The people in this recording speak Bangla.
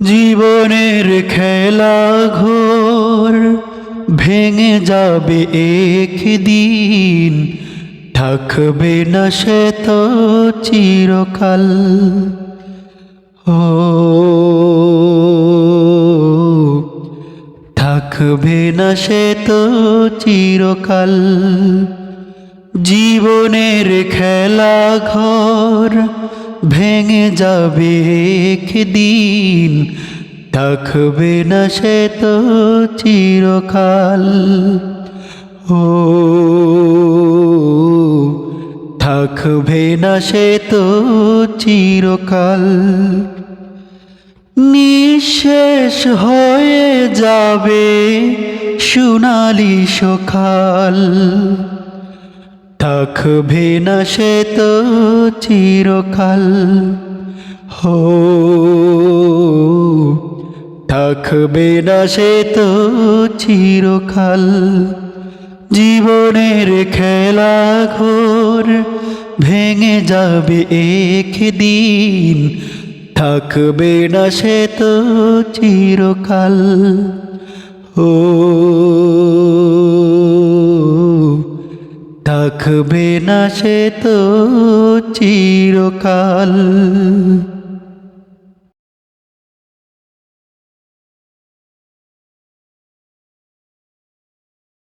জীবনের খেলা ঘোর ভেঙে যাবে একদিন, থাকবে না সে তো চিরকাল। ও থাকবে না সে তো চিরকাল। জীবনের খেলা ঘর ভেঙে যাবে একদিন, থাকবে না সে তো চিরকাল। ও থাকবে না সে তো চিরকাল। নিঃশেষ হয়ে যাবে সোনালি সকাল, থাকবে না সে তো চিরকাল। হো থাকবে না সে তো চিরকাল। জীবনের খেলা ঘোর ভেঙে যাবে একদিন, থাকবে না সে তো চিরকাল। ও থাকবে না সে তো চিরকাল।